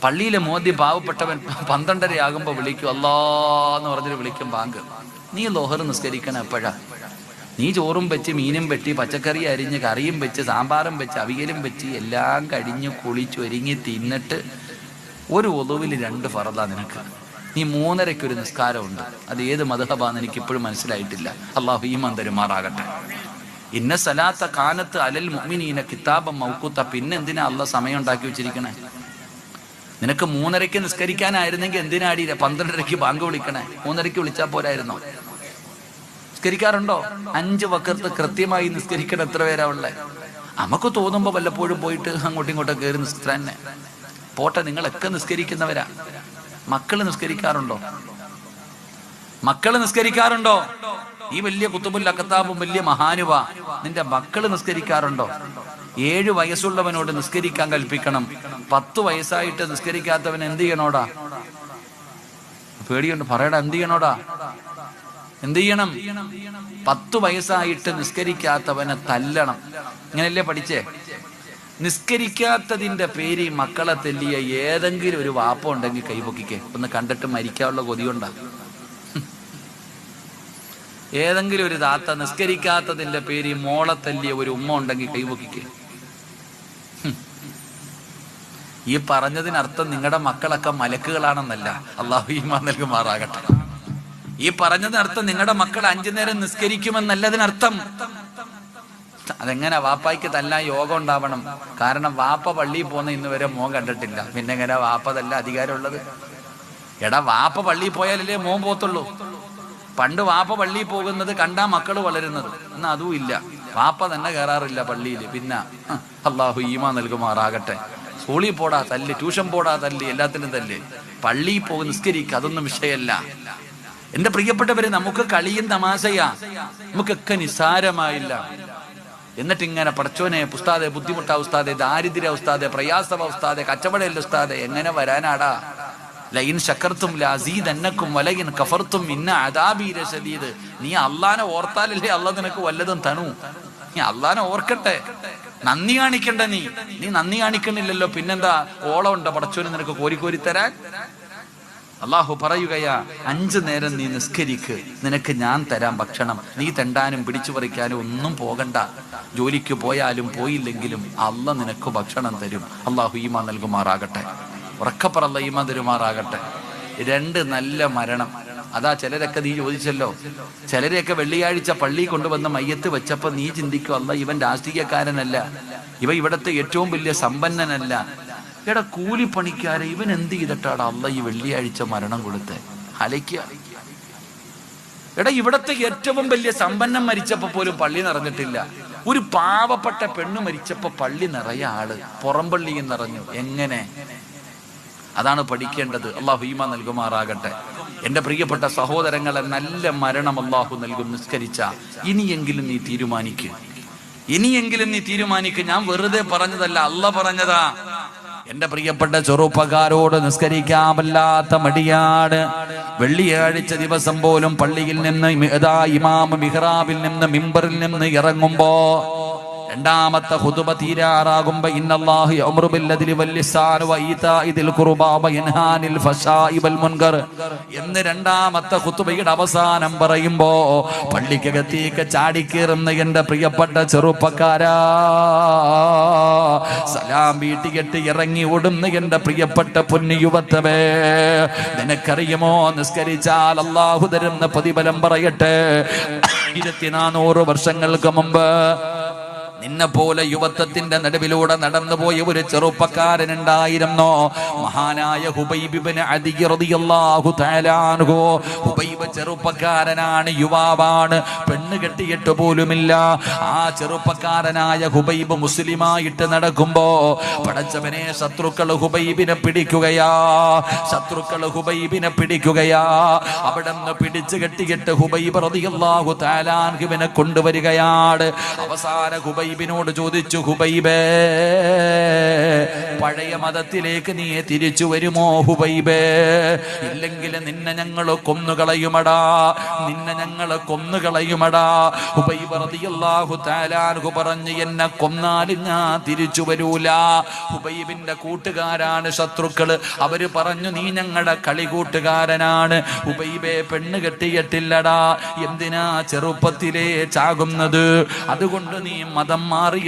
പള്ളിയിലെ മോദി പാവപ്പെട്ടവൻ 12:30 ആകുമ്പോൾ വിളിക്കും അല്ലാന്ന് പറഞ്ഞിട്ട് വിളിക്കും ബാങ്ക്. നീ ലോഹർ നിസ്കരിക്കണം എപ്പോഴാ? നീ ചോറും വെച്ച് മീനും വെട്ടി പച്ചക്കറി അരിഞ്ഞ് കറിയും വെച്ച് സാമ്പാറും വെച്ച് അവിയലും വെച്ച് എല്ലാം കഴിഞ്ഞ് കുളിച്ചൊരുങ്ങി തിന്നിട്ട് ഒരു ഒളുവിൽ 2 ഫറദാ നിനക്ക്. നീ 3:30 ഒരു നിസ്കാരമുണ്ട്. അത് ഏത് മദ്ഹബാന്ന് എനിക്ക് ഇപ്പോഴും മനസ്സിലായിട്ടില്ല. അള്ളാഹു ഈമാൻ തരുമാറാകട്ടെ. ഇന്ന സലാത്ത കാനത്ത് അലൽ മുഅ്മിനീന കിതാബം മൗഖൂത്ത. പിന്നെ എന്തിനാ അള്ളാഹ് സമയം ഉണ്ടാക്കി വെച്ചിരിക്കണേ? നിനക്ക് 3:30 നിസ്കരിക്കാനായിരുന്നെങ്കിൽ എന്തിനാടി 12:30 ബാങ്ക് വിളിക്കണേ? 3:30 വിളിച്ചാൽ പോരായിരുന്നോ? നിസ്കരിക്കാറുണ്ടോ? 5 വഖത്ത് കൃത്യമായി നിസ്കരിക്കണം. എത്ര പേരാ ഉള്ളേ? നമുക്ക് തോന്നുമ്പോൾ വല്ലപ്പോഴും പോയിട്ട് അങ്ങോട്ടും ഇങ്ങോട്ടും കയറി നിസ്കരിക്കാൻ തന്നെ പോട്ടെ. നിങ്ങളൊക്കെ നിസ്കരിക്കുന്നവരാ. മക്കള് നിസ്കരിക്കാറുണ്ടോ? മക്കള് നിസ്കരിക്കാറുണ്ടോ? ഈ വലിയ കുത്തുബുൽ അഖ്താബും വലിയ മഹാനുവാ, നിന്റെ മക്കള് നിസ്കരിക്കാറുണ്ടോ? 7 വയസ്സുള്ളവനോട് നിസ്കരിക്കാൻ കൽപ്പിക്കണം. 10 വയസ്സായിട്ട് നിസ്കരിക്കാത്തവൻ എന്ത് ചെയ്യണോടാ? പേടിയുണ്ട്, പറയടാ. എന്ത് ചെയ്യണോടാ? എന്ത് ചെയ്യണം? 10 വയസ്സായിട്ട് നിസ്കരിക്കാത്തവനെ തല്ലണം. ഇങ്ങനെയല്ലേ പഠിച്ചേ? നിസ്കരിക്കാത്തതിന്റെ പേര് മക്കളെ തെല്ലിയ ഏതെങ്കിലും ഒരു വാപ്പ ഉണ്ടെങ്കിൽ കൈപൊക്കിക്കേ. ഒന്ന് കണ്ടിട്ട് മരിക്കാനുള്ള കൊതിയുണ്ടാ? ഏതെങ്കിലും ഒരു താത്ത നിസ്കരിക്കാത്തതിന്റെ പേര് മോളെ തല്ലിയ ഒരു ഉമ്മ ഉണ്ടെങ്കിൽ കൈപൊക്കിക്കേ. ഈ പറഞ്ഞതിനർത്ഥം നിങ്ങളുടെ മക്കളൊക്കെ മലക്കുകളാണെന്നല്ല. അള്ളാഹു ഈമാൻ നൽകുമാറാകട്ടെ. ഈ പറഞ്ഞതിനർത്ഥം നിങ്ങളുടെ മക്കൾ 5 നേരം നിസ്കരിക്കുമെന്നല്ലതിനർത്ഥം. അതെങ്ങനെ വാപ്പായ്ക്ക് തല്ലാൻ യോഗം ഉണ്ടാവണം? കാരണം വാപ്പ പള്ളിയിൽ പോകുന്ന ഇന്ന് വരെ മോൻ കണ്ടിട്ടില്ല. പിന്നെ എങ്ങനെ വാപ്പ തല്ല അധികാരമുള്ളത്? എടാ, വാപ്പ പള്ളിയിൽ പോയാലല്ലേ മോൻ പോകത്തുള്ളൂ. പണ്ട് വാപ്പ പള്ളിയിൽ പോകുന്നത് കണ്ടാ മക്കള് വളരുന്നത്. എന്നാ അതും ഇല്ല. വാപ്പ തന്നെ കയറാറില്ല പള്ളിയിൽ. പിന്നെ അള്ളാഹു ഈമാൻ നൽകുമാറാകട്ടെ. സ്കൂളിൽ പോടാ തല്ല്, ട്യൂഷൻ പോടാ തല്ല്, എല്ലാത്തിനും തല്ല്. പള്ളിയിൽ പോകും നിസ്കരിക്കുക, അതൊന്നും വിഷയമല്ല. എന്റെ പ്രിയപ്പെട്ടവര്, നമുക്ക് കളിയും തമാശയാ, നമുക്കൊക്കെ നിസ്സാരമായില്ല. എന്നിട്ടിങ്ങനെ പടച്ചോനെ ഉസ്താദെ, ബുദ്ധിമുട്ടാ ഉസ്താദെ, ദാരിദ്ര്യ ഉസ്താദെ, പ്രയാസവ ഉസ്താദെ, കച്ചവടയല്ല ഉസ്താദെ, എങ്ങനെ വരാനാടാ? ലയിൻ ശക്കർത്തും ലഅസീദന്നക്കും വലയിൻ കഫർത്തും ഇന്ന അദാബി ലശദീദ്. നീ അള്ളാനെ ഓർത്താലല്ലേ അള്ളാഹ് നിനക്ക് വല്ലതും തനു. നീ അള്ളാനെ ഓർക്കട്ടെ, നന്ദി കാണിക്കണ്ട. നീ നന്ദി കാണിക്കണില്ലല്ലോ, പിന്നെന്താ ഓളം ഉണ്ടോ പടച്ചോന് നിനക്ക് കോരിക്കോരി തരാൻ? അള്ളാഹു പറയുകയാ, 5 നേരം നീ നിസ്കരിക്ക്, നിനക്ക് ഞാൻ തരാം ഭക്ഷണം. നീ തെണ്ടാനും പിടിച്ചു പറിക്കാനും ഒന്നും പോകണ്ട. ജോലിക്ക് പോയാലും പോയില്ലെങ്കിലും അള്ളാഹ് നിനക്ക് ഭക്ഷണം തരും. അള്ളാഹു ഈമാൻ നൽകുമാറാകട്ടെ. ഉറക്കപ്പറല്ല ഈമാൻ തരുമാറാകട്ടെ. 2 നല്ല മരണം. അതാ ചിലരൊക്കെ നീ ചോദിച്ചല്ലോ, ചിലരെയൊക്കെ വെള്ളിയാഴ്ച പള്ളി കൊണ്ടുവന്ന് മയ്യത്ത് വെച്ചപ്പോ നീ ചിന്തിക്കും, അല്ല ഇവൻ രാഷ്ട്രീയക്കാരനല്ല, ഇവിടത്തെ ഏറ്റവും വലിയ സമ്പന്നനല്ല. എടാ, കൂലിപ്പണിക്കാരെ ഇവൻ എന്ത് ചെയ്തിട്ടാണ് അല്ല ഈ വെള്ളിയാഴ്ച മരണം കൊടുത്തേ? അലയ്ക്കുക. എടാ, ഇവിടത്തെ ഏറ്റവും വലിയ സമ്പന്നം മരിച്ചപ്പോ പോലും പള്ളി നിറഞ്ഞിട്ടില്ല. ഒരു പാവപ്പെട്ട പെണ്ണ് മരിച്ചപ്പോ പള്ളി നിറയെ ആള്, പുറം പള്ളിയും നിറഞ്ഞു. എങ്ങനെ? അതാണ് പഠിക്കേണ്ടത്. അള്ളാഹു ഈമാൻ നൽകുമാറാകട്ടെ. എന്റെ പ്രിയപ്പെട്ട സഹോദരങ്ങളെ, നല്ല മരണം അള്ളാഹു നൽകും നിസ്കരിച്ച. ഇനിയെങ്കിലും നീ തീരുമാനിക്ക്, ഇനിയെങ്കിലും നീ തീരുമാനിക്ക്. ഞാൻ വെറുതെ പറഞ്ഞതല്ല, അള്ളാഹ് പറഞ്ഞതാ. എന്റെ പ്രിയപ്പെട്ട ചെറുപ്പക്കാരോട് നിസ്കരിക്കാമല്ലാത്ത മടിയാണ്. വെള്ളിയാഴ്ച ദിവസം പോലും പള്ളിയിൽ നിന്ന് ഇമാം മിഹ്റാബിൽ നിന്ന് മിമ്പറിൽ നിന്ന് ഇറങ്ങുമ്പോ രണ്ടാമത്തെ ഖുതുബ തീരാറാകുമ്പോ ഇന്നല്ലാഹു യഅ്മുറു ബിൽ-അദ്ലി വൽ-ഇഹ്സാനി വഇതാഇ ദിൽ ഖുർബാ വയൻഹാ അനിൽ ഫശാഇ വൽ മുൻകർ എന്ന് രണ്ടാമത്തെ ഖുതുബയുടെ അവസാനം പറയുമ്പോ പള്ളിക്കകത്തേക്ക് ചാടിക്കേറുന്ന എന്റെ പ്രിയപ്പെട്ട ചെറുപ്പക്കാരാ, സലാം വീട്ടിയിട്ട് ഇറങ്ങി ഓടുന്ന എന്റെ പ്രിയപ്പെട്ട പൊന്നു യുവത്വമേ, നിനക്കറിയുമോ നിസ്കരിച്ചാൽ അല്ലാഹു തരുന്ന പ്രതിഫലം പറയട്ടെ. 1400 വർഷങ്ങൾക്ക് മുമ്പ് നിന്നെ പോലെ യുവത്വത്തിന്റെ നടുവിലൂടെ നടന്നുപോയ ഒരു ചെറുപ്പക്കാരനുണ്ടായിരുന്നു. മഹാനായ ഹുബൈബ് ഇബ്നു അദി റളിയല്ലാഹു തആല അൻഹു. ഹുബൈബ് ചെറുപ്പക്കാരനാണ്, യുവാവാണ്, പെണ്ണ് കെട്ടിയിട്ട് പോലുമില്ല. ആ ചെറുപ്പക്കാരനായ ഹുബൈബ് മുസ്ലിമായിട്ട് നടക്കുമ്പോ പടച്ചവനെ ശത്രുക്കൾ ഹുബൈബിനെ പിടിക്കുകയാ, ശത്രുക്കൾ ഹുബൈബിനെ പിടിക്കുകയാ. അവിടെ നിന്ന് പിടിച്ചു കെട്ടിയിട്ട് ഹുബൈബ് റളിയല്ലാഹു തആല അൻഹുവിനെ കൊണ്ടുവരികയാണ്. അവസാന ഹുബൈബ് ഹുബൈബിനോട് ചോദിച്ചു, ഹുബൈബേ, പഴയ മതത്തിലേക്ക് നീ തിരിച്ചു വരുമോ ഹുബൈബേ? ഇല്ലെങ്കിൽ നിന്നെ ഞങ്ങൾ കൊന്നുകളയുമടാ, നിന്നെ ഞങ്ങൾ കൊന്നുകളയുമടാ. ഹുബൈബ് റളിയല്ലാഹു തആല അൻഹു പറഞ്ഞു, എന്നെ കൊന്നാലും ഞാൻ തിരിച്ചു വരൂല. ഹുബൈബിന്റെ കൂട്ടുകാരാണ് ശത്രുക്കള്. അവര് പറഞ്ഞു, നീ ഞങ്ങളുടെ കളികൂട്ടുകാരനാണ്. ഹുബൈബെ, പെണ്ണ് കെട്ടിയിട്ടില്ലടാ, എന്തിനാ ചെറുപ്പത്തിലേ ചാകുന്നത്? അതുകൊണ്ട് നീ മതം മാറി